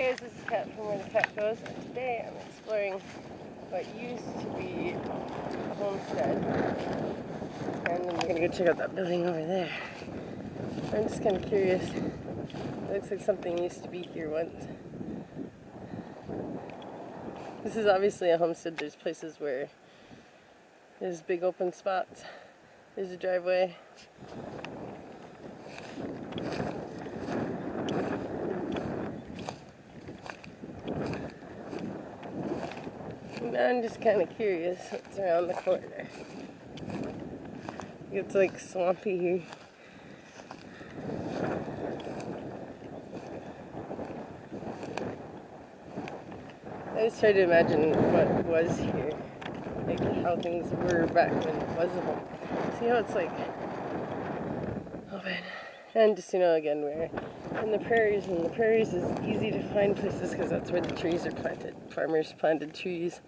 Hey guys, this is Kat from Where the Cat Goes, and today I'm exploring what used to be a homestead, and I'm gonna go check out that building over there. I'm just kind of curious. It looks like something used to be here once. This is obviously a homestead. There's places where there's big open spots. There's a driveway. I'm just kind of curious what's around the corner. It's like swampy here. I just try to imagine what was here, like how things were back when it was a home. See how it's like open, and just again we're in the prairies, and the prairies is easy to find places because that's where the trees are planted. Farmers planted trees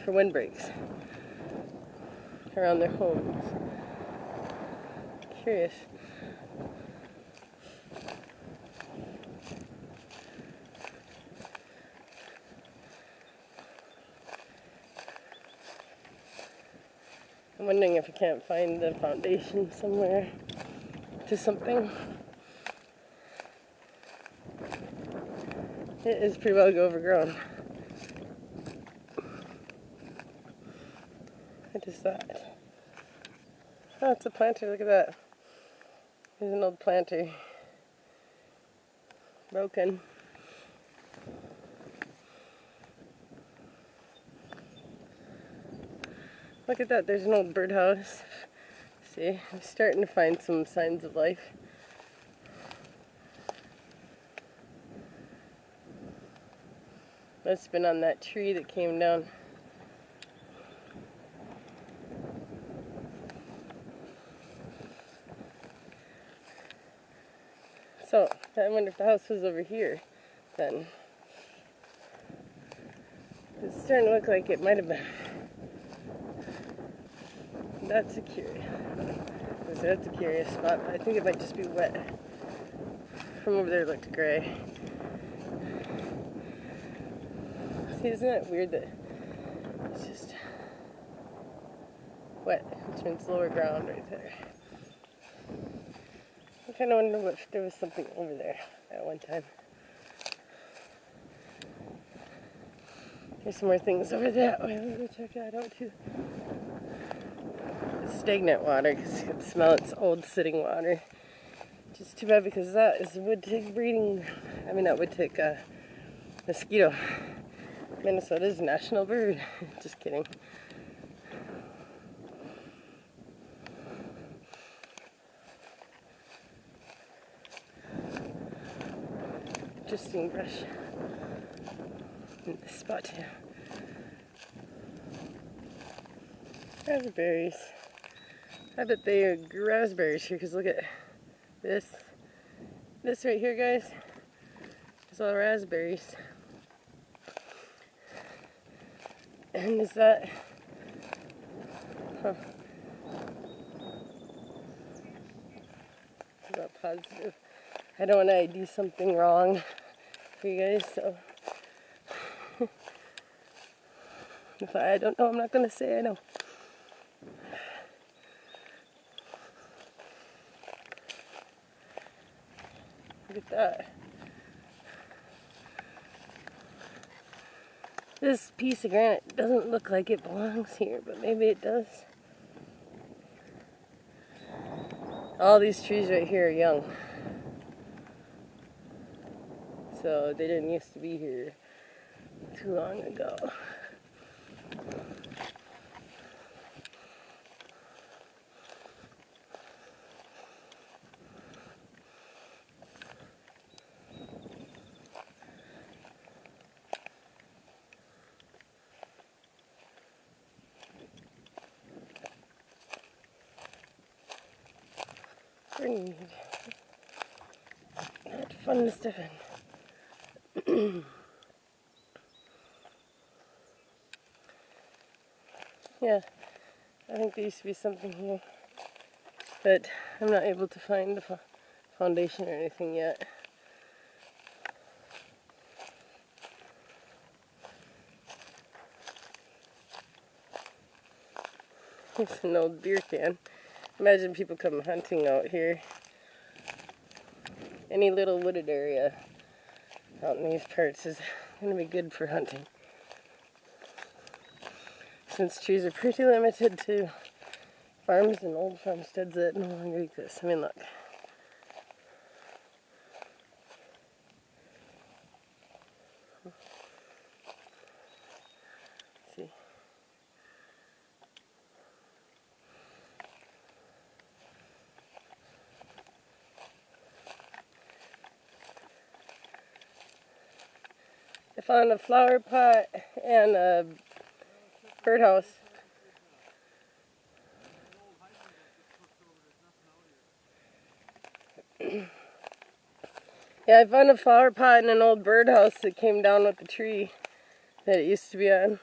for windbreaks around their homes. Curious. I'm wondering if I can't find the foundation somewhere to something. It is pretty well overgrown. What is that? Oh, it's a planter. Look at that. There's an old planter. Broken. Look at that. There's an old birdhouse. See, I'm starting to find some signs of life. Must have been on that tree that came down. So, I wonder if the house was over here, then. It's starting to look like it might have been. That's a curious spot. I think it might just be wet. From over there it looked gray. See, isn't it weird that it's just wet, which means lower ground right there. I kind of wonder if there was something over there at one time. There's some more things over that way. Let me go check that out too. It's stagnant water because you can smell it's old sitting water. Which is too bad because that is a wood-tick breeding. I mean, not wood-tick, mosquito. Minnesota's national bird. Just kidding. Interesting brush in this spot here. Raspberries. I bet they grew raspberries here because look at this. This right here, guys, is all raspberries. And is that... Huh. I'm not positive. I don't want to do something wrong for you guys, so... If I don't know, I'm not going to say I know. Look at that. This piece of granite doesn't look like it belongs here, but maybe it does. All these trees right here are young. So they didn't used to be here too long ago. Not fun to step in. Yeah, I think there used to be something here, but I'm not able to find the foundation or anything yet. It's an old beer can. Imagine people come hunting out here. Any little wooded area out in these parts is going to be good for hunting. Since trees are pretty limited to farms and old farmsteads that no longer exist. I mean, look. Let's see. I found a flower pot and a birdhouse. Yeah, I found a flower pot and an old birdhouse that came down with the tree that it used to be on.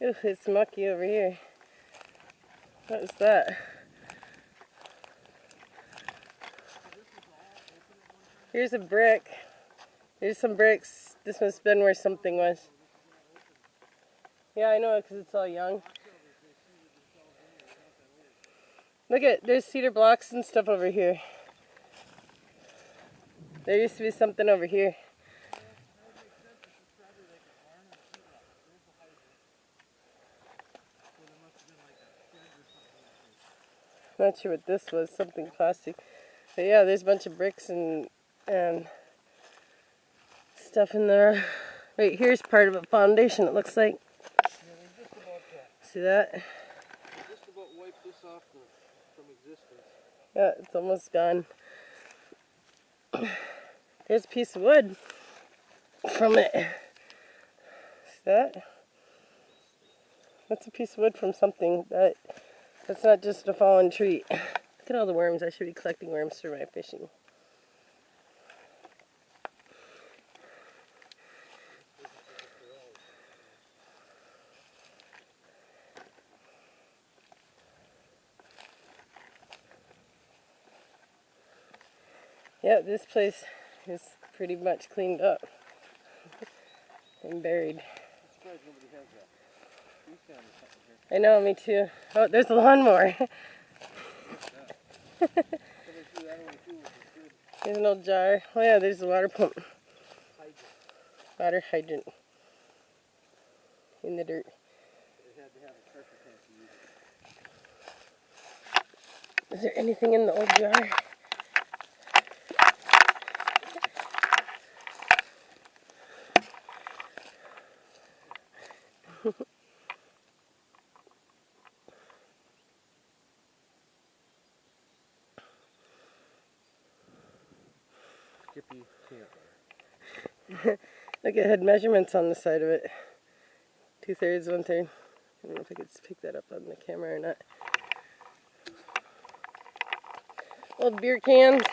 Ooh, it's mucky over here. What is that? Here's a brick. Here's some bricks. This must have been where something was. Yeah, I know it because it's all young. Look at, there's cedar blocks and stuff over here. There used to be something over here. Not sure what this was, something plastic. But yeah, there's a bunch of bricks and stuff in there. Right here's part of a foundation, it looks like. See that? Just about wiped this off from existence. Yeah, it's almost gone. There's a piece of wood from it. See that? That's a piece of wood from something. That's not just a fallen tree. Look at all the worms. I should be collecting worms for my fishing. Yeah, this place is pretty much cleaned up and buried. I know, me too. Oh, there's a lawnmower. There's an old jar. Oh yeah, there's a water pump. Water hydrant. In the dirt. Is there anything in the old jar? Skippy Look, it had measurements on the side of it. 2/3, 1/3. I don't know if I could pick that up on the camera or not. Old beer cans.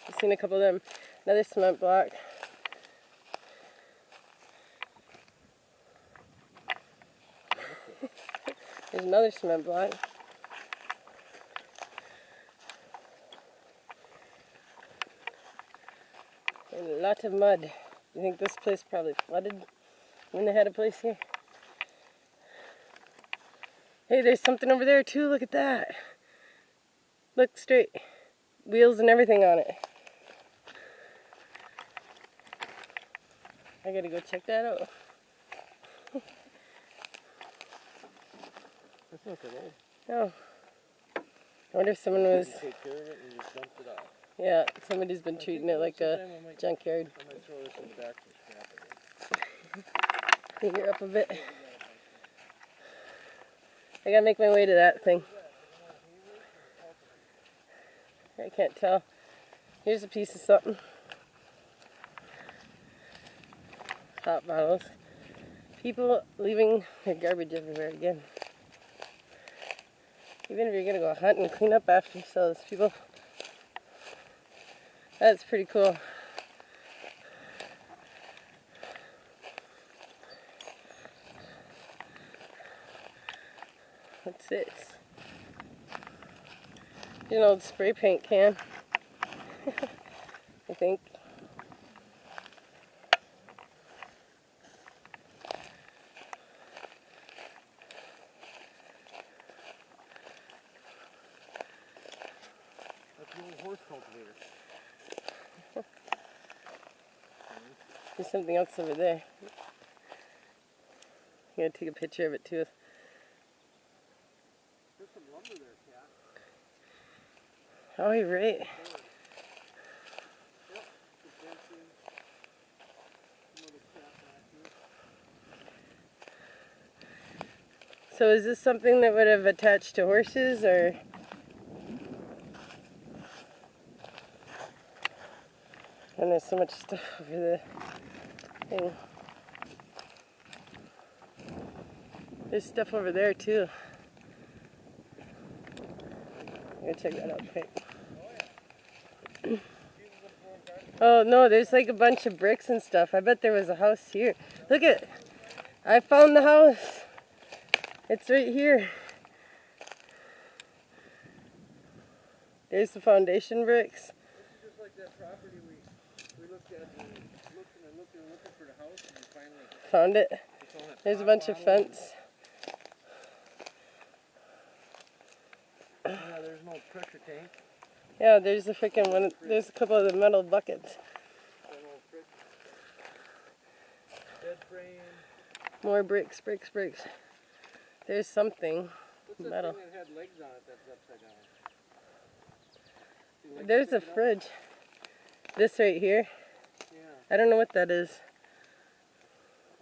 I've seen a couple of them. Another cement block. There's another cement block. And a lot of mud. You think this place probably flooded when they had a place here? Hey, there's something over there too. Look at that. Look straight. Wheels and everything on it. I gotta go check that out. That's not that old. Oh. I wonder if someone was... You take care of it and you just dumped it off. Yeah, somebody's been treating it like a junkyard. I might throw this in the back for scrap. Clean her up a bit. I gotta make my way to that thing. I can't tell. Here's a piece of something. Pop bottles. People leaving their garbage everywhere again. Even if you're gonna go hunt and clean up after yourselves, people. That's pretty cool. What's this? An old spray paint can. I think. cultivator. There's something else over there. I'm gonna take a picture of it too. There's some lumber there, Cat. Oh, you're right. Yep, the fencing. Some other crap back here. So is this something that would have attached to horses, or? And there's so much stuff over the thing. There's stuff over there too. I'm gonna check that out quick. Oh no, there's like a bunch of bricks and stuff. I bet there was a house here. Look at, I found the house. It's right here. There's the foundation bricks. This is just like that property we looked at. Looking for the house, and we finally Found it. found that There's a top bunch of bottle. fence. Yeah, there's no pressure tank. Yeah, there's a freaking one. There's a couple of the metal buckets. Bed frame. More bricks, bricks, bricks. There's something What's that metal. thing that had legs on it that's upside down? See, legs There's a sticking out? fridge. This right here. Yeah. I don't know what that is.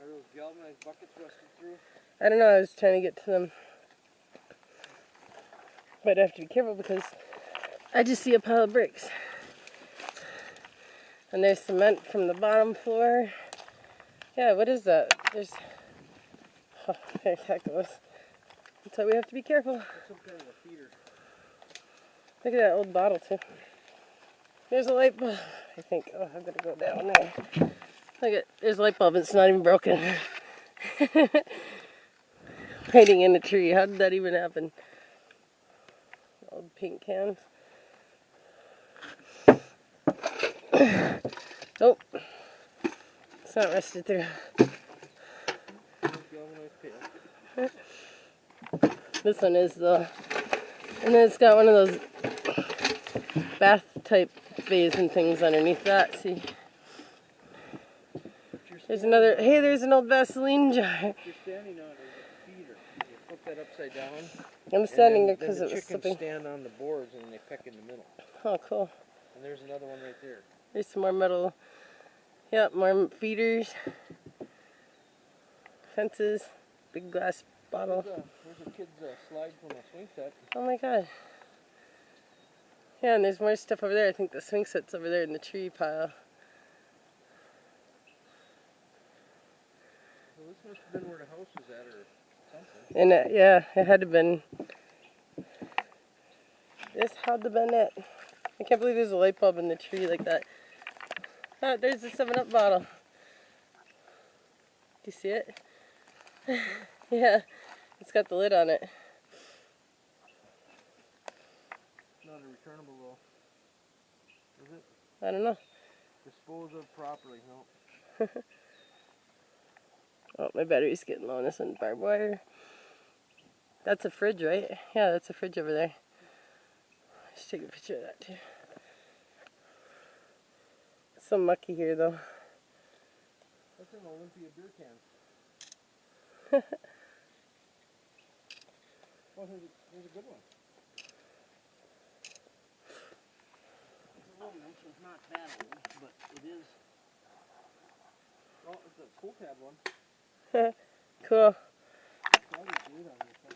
Are those galvanized buckets rusted through? I don't know. I was trying to get to them. But I have to be careful because I just see a pile of bricks. And there's cement from the bottom floor. Yeah, what is that? There's... Oh, there that goes. So we have to be careful. That's some kind of a feeder. Look at that old bottle too. There's a light bulb, I think. Oh, I'm gonna go down there. Look at, there's a light bulb, it's not even broken. Hiding in a tree, how did that even happen? Old paint cans. Oh, it's not rusted through. Galvanized pail. This one is though. And then it's got one of those bath type bays and things underneath that. See? There's another, hey, there's an old Vaseline jar. You're standing on it as a feeder. You flip that upside down. I'm standing there and then because it was the chickens slipping. stand on the boards and they peck in the middle. Oh, cool. And there's another one right there. There's some more metal. Yep, more feeders. Fences. Big glass bottle. There's a kid's slide from a swing set. Oh my god. Yeah, and there's more stuff over there. I think the swing set's over there in the tree pile. Well, this must have been where the house was at or something. And yeah, it had to have been. This had to have been it. I can't believe there's a light bulb in the tree like that. Oh, there's the 7-Up bottle. Do you see it? Yeah, it's got the lid on it. Not a returnable though. Is it? I don't know. Dispose of properly, no. Oh, my battery's getting low on this one. Barbed wire. That's a fridge, right? Yeah, that's a fridge over there. Let's take a picture of that too. It's so mucky here though. That's an Olympia beer can. Oh, here's a good one. This one's not that old, but it is. Oh, it's a pull tab one. Cool. Probably good on this one.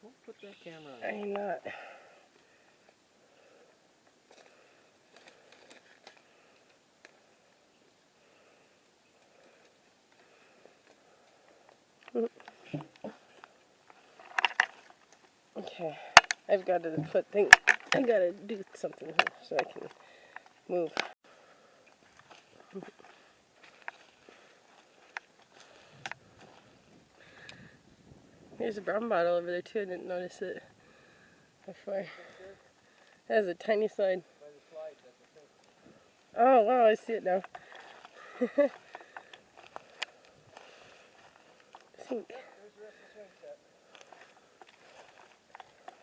Don't put that camera on. I'm not. Okay, I've got to put things. I gotta do something here so I can move. There's a brown bottle over there too. I didn't notice it before. It has a tiny slide. By the slide, that's the thing. Oh wow, I see it now. think. Yep, there's the rest of the swing set.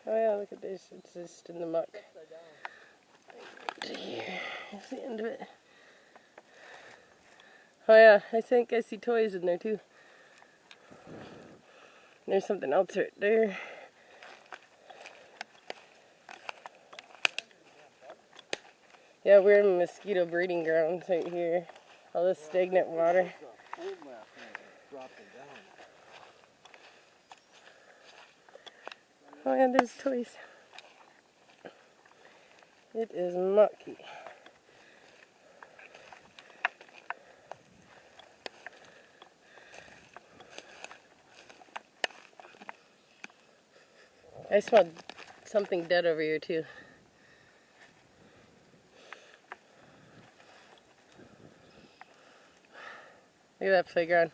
Oh yeah, look at this. It's just in the muck. Upside down. Here. That's the end of it. Oh yeah, I think I see toys in there too. There's something else right there. Yeah, we're in mosquito breeding grounds right here. All this stagnant water. Cold last night and dropped it down. Oh yeah, there's toys. It is mucky. I smelled something dead over here too. Look at that playground.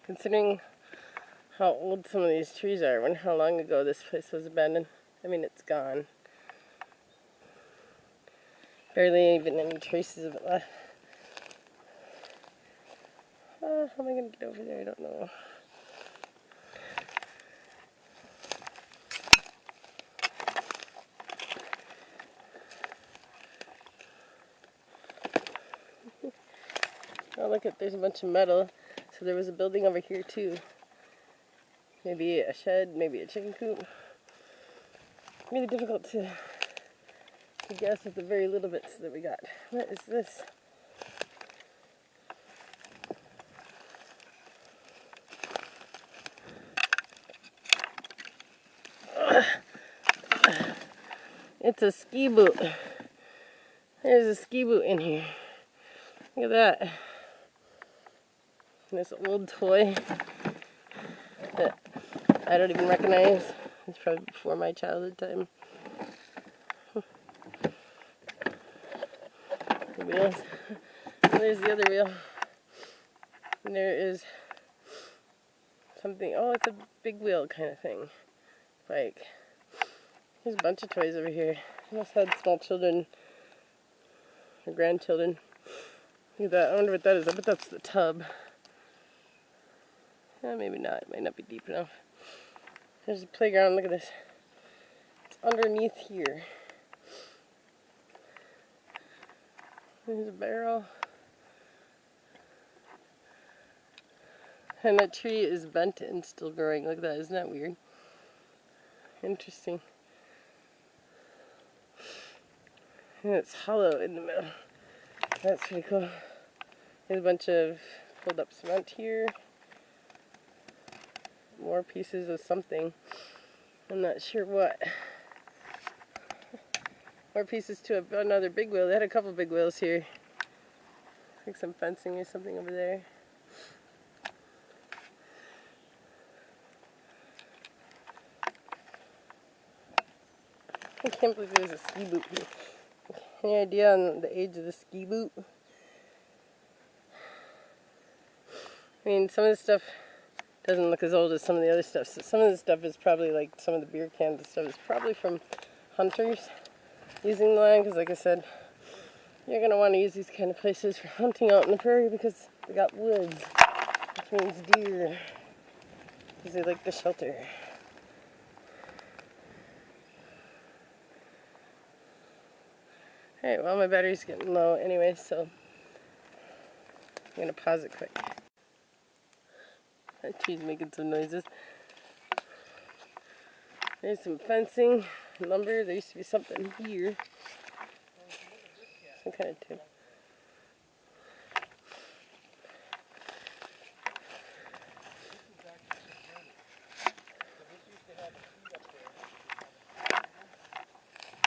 Considering how old some of these trees are, I wonder how long ago this place was abandoned. I mean, it's gone. Barely even any traces of it left. How am I going to get over there? I don't know. Oh, look at, there's a bunch of metal. So there was a building over here too. Maybe a shed, maybe a chicken coop. Really difficult to guess with the very little bits that we got. What is this? It's a ski boot. There's a ski boot in here. Look at that. This old toy that I don't even recognize. It's probably before my childhood time. The wheels. And there's the other wheel. And there is something. Oh, it's a big wheel kind of thing. Like, there's a bunch of toys over here. I must have had small children or grandchildren. Look at that. I wonder what that is. I bet that's the tub. Maybe not. It might not be deep enough. There's a playground. Look at this. It's underneath here. There's a barrel. And that tree is bent and still growing. Look at that. Isn't that weird? Interesting. And it's hollow in the middle. That's pretty cool. There's a bunch of pulled up cement here. More pieces of something. I'm not sure what. More pieces to another big wheel. They had a couple big wheels here. Like some fencing or something over there. I can't believe there's a ski boot here. Any idea on the age of the ski boot? I mean, some of the stuff doesn't look as old as some of the other stuff. So some of the stuff is probably like some of the beer cans and stuff is probably from hunters using the land, because like I said, you're going to want to use these kind of places for hunting out in the prairie because they got woods, which means deer, because they like the shelter. Alright, well, my battery's getting low anyway, so I'm going to pause it quick. That tree's making some noises. There's some fencing, lumber. There used to be something here. Some kind of tip.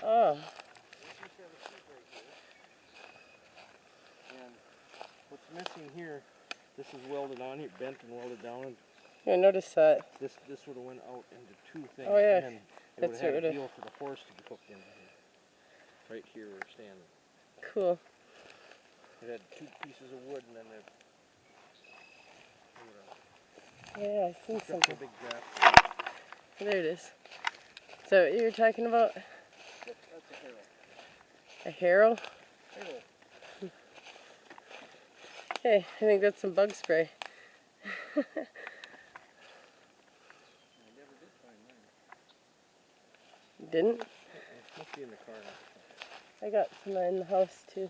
Oh. And what's missing here, this is welded on here, bent and welded down. Yeah, I noticed that. This would have went out into two things. Oh yeah, and it that's would have had a what deal for the horse to be hooked into here. Right here where we're standing. Cool. It had two pieces of wood and then Yeah, I see a something. big draft. There it is. So what you were talking about? Yep, that's a harrow. A harrow? Harrow. Okay, I think that's some bug spray. never did find mine. You didn't? It must be in the car now. I got some in the house too.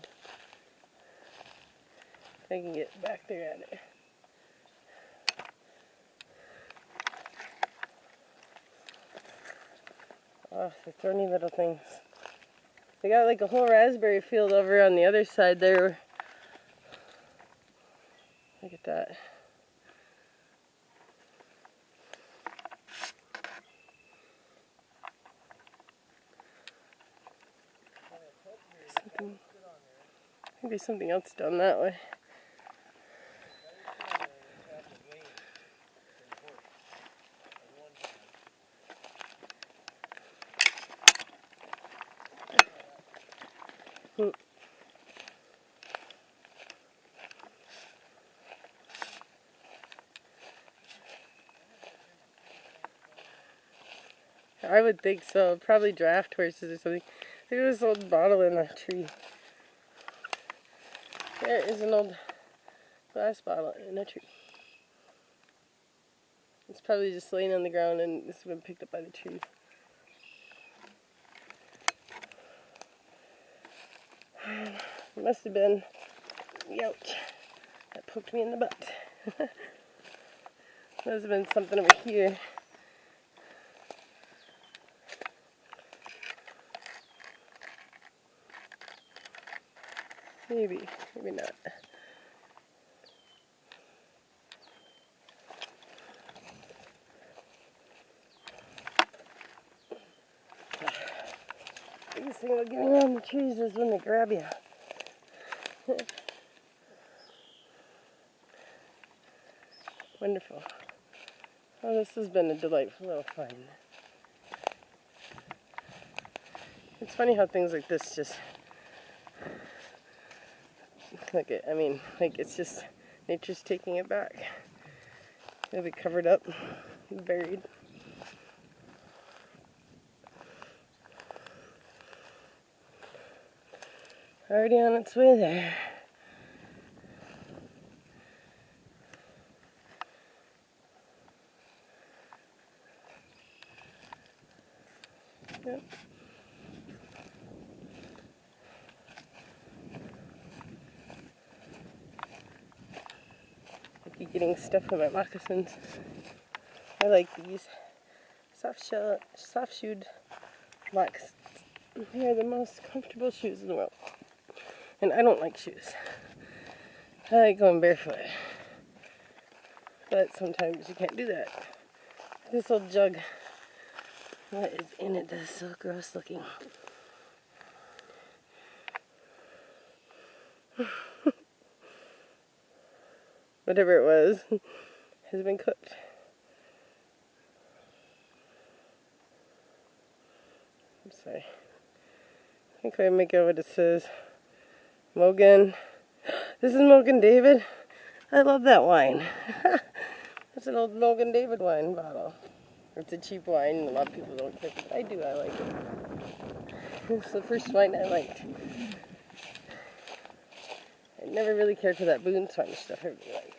If I can get back there at it. Oh, the thorny little things. They got like a whole raspberry field over on the other side there. Look at that. I think there's something else down that way. I would think so. Probably draft horses or something. Look at this old bottle in the tree. There is an old glass bottle in a tree. It's probably just laying on the ground and it's been picked up by the trees. It must have been, ouch, that poked me in the butt. Must have been something over here. Maybe, maybe not. The biggest thing about getting around the trees is when they grab you. Wonderful. Oh, this has been a delightful little find. It's funny how things like this just, like it, I mean, like it's just, nature's taking it back. It'll be covered up, buried. Already on its way there. Yep. I keep getting stuff in my moccasins. I like these soft-shoed moccasins. They are the most comfortable shoes in the world. And I don't like shoes. I like going barefoot. But sometimes you can't do that. This old jug. What is in it that is so gross looking? Whatever it was has been cooked. I'm sorry. I think I make out what it says. Mogan. This is Mogan David. I love that wine. That's an old Mogan David wine bottle. It's a cheap wine. A lot of people don't care, but I do. I like it. It's the first wine I liked. I never really cared for that Boone's Farm stuff. I really like.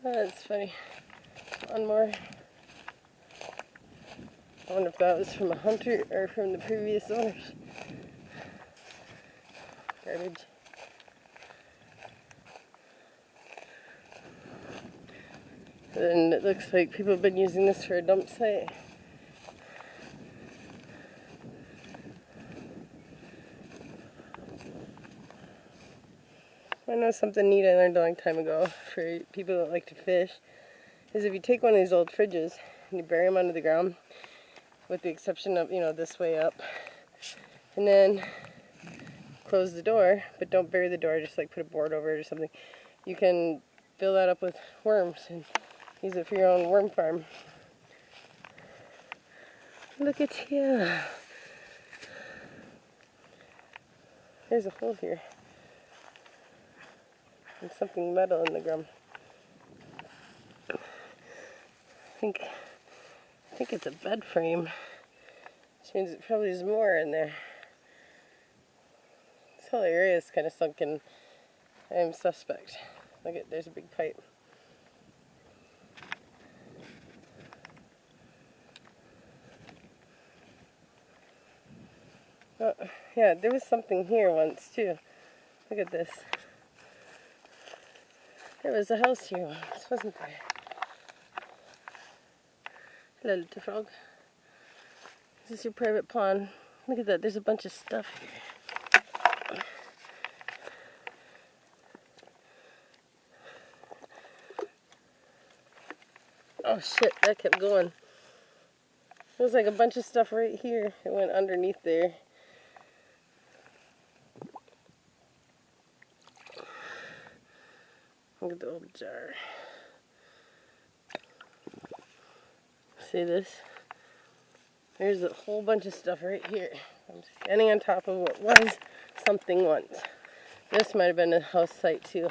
Oh, that's funny. One more. I wonder if that was from a hunter or from the previous owners. Garbage. And it looks like people have been using this for a dump site. I know something neat I learned a long time ago for people that like to fish is if you take one of these old fridges and you bury them under the ground, with the exception of, this way up, and then close the door, but don't bury the door, just like put a board over it or something, you can fill that up with worms and use it for your own worm farm. Look at here. There's a hole here. There's something metal in the ground. I think think it's a bed frame, which means it probably is more in there. This whole area is kind of sunken. I am suspect. Look at, there's a big pipe. Oh, yeah, there was something here once too. Look at this. There was a house here once, wasn't there? Hello, little frog. This is your private pond. Look at that, there's a bunch of stuff here. Oh shit, that kept going. There's like a bunch of stuff right here. It went underneath there. Look at the old jar. See this? There's a whole bunch of stuff right here. I'm standing on top of what was something once. This might have been a house site too.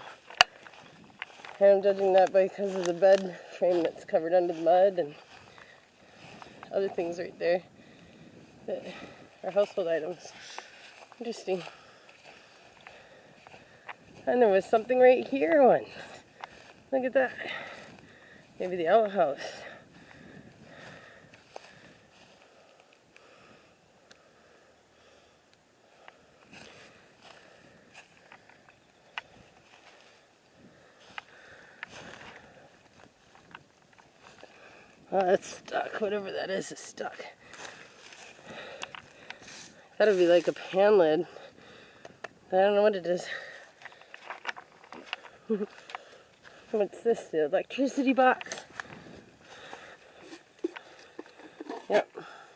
And I'm judging that because of the bed frame that's covered under the mud and other things right there that are household items. Interesting. And there was something right here once. Look at that. Maybe the outhouse. Oh, that's stuck. Whatever that is stuck. That'd be like a pan lid. I don't know what it is. What's this? The electricity box? Yep.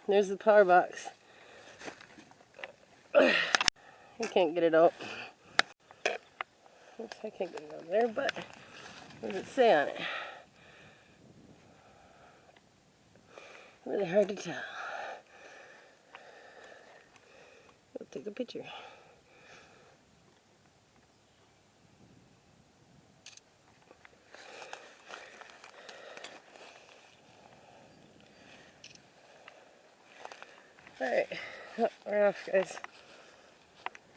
There's the power box. I can't get it out. Oops, I can't get it out there, but what does it say on it? Really hard to tell. I'll take a picture. Alright, oh, we're off, guys.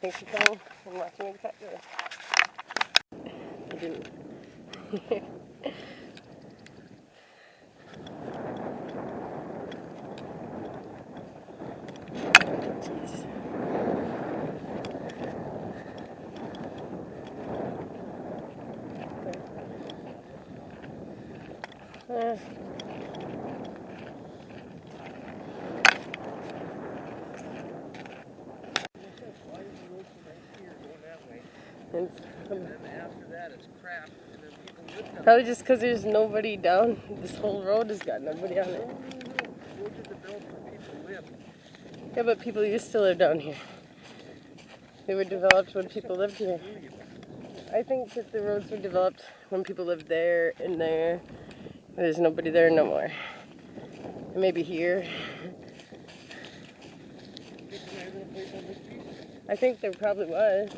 Thanks for coming and watching me cut this. I didn't. Jeez. And then after that it's crap, and then people live down. probably just because there's nobody down. This whole road has got nobody on it. No. Roads are built for people to live. Yeah, but people used to live down here. They were developed when people lived here. I think that the roads were developed when people lived there and there. There's nobody there no more. And maybe here. I think there probably was.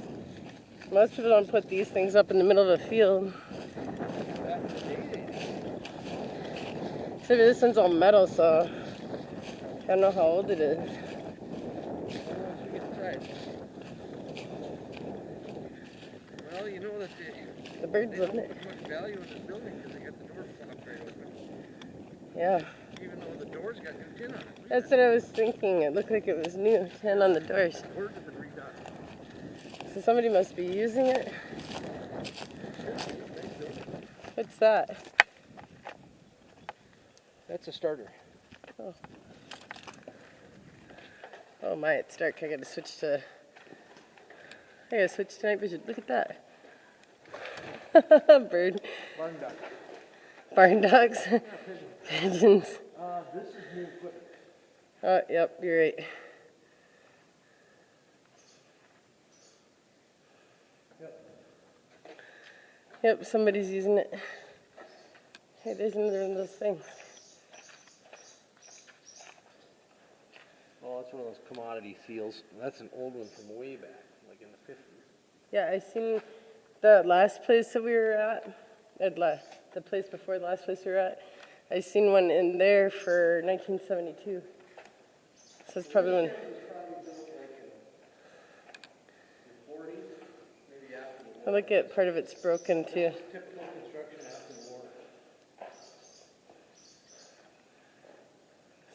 Most people don't put these things up in the middle of a field. Except this one's all metal, so I don't know how old it is. Well, you know that The birds they live don't in it. put much value in this building because they got the door flopped right open. Yeah. Even though the door's got new tin on it. That's what I was thinking. It looked like it was new. Tin on the doors. The doors have been redone. So somebody must be using it. What's that? That's a starter. Oh. Oh my, it's dark. I gotta switch to... I gotta switch to night vision. Look at that. Bird. Barn duck. Barn dogs. Pigeons. This is new equipment. Oh, yep, you're right. Yep, somebody's using it. Hey, there's another one of those things. Oh, that's one of those commodity seals. That's an old one from way back, like in the 50s. Yeah, I seen the last place that we were at, the place before the last place we were at, I seen one in there for 1972. So it's probably when. I look at part of it's broken too. Typical construction after the war.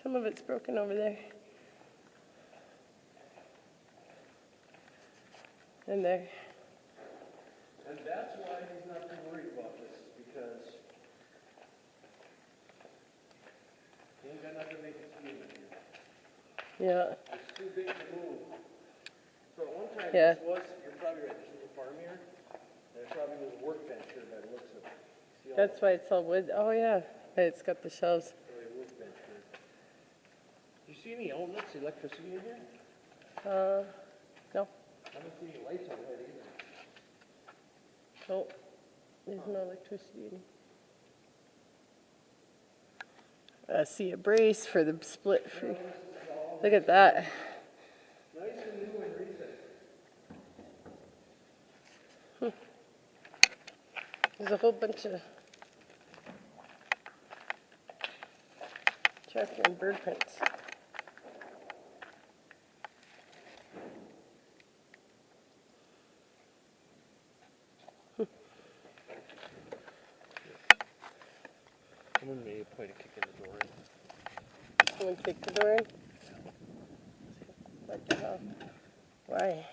Some of it's broken over there. And there. And that's why he's not too worried about this, because he ain't got nothing to make a scheme in here. Yeah. It's too big to move. So at one time, Yeah. this was, you're probably right, this was a farm here, and it probably was a workbench here by the looks of it. See all That's why it's all wood. Oh yeah. It's got the shelves. the workbench here. Do you see any outlets, electricity in here? No. I don't see any lights on that either. No. There's no electricity in. See a brace for the split free. Look at that. Nice and new and recent. There's a whole bunch of tractor and bird prints. Someone made a point of kicking the door in. Someone kicked the door in? What the hell? Why?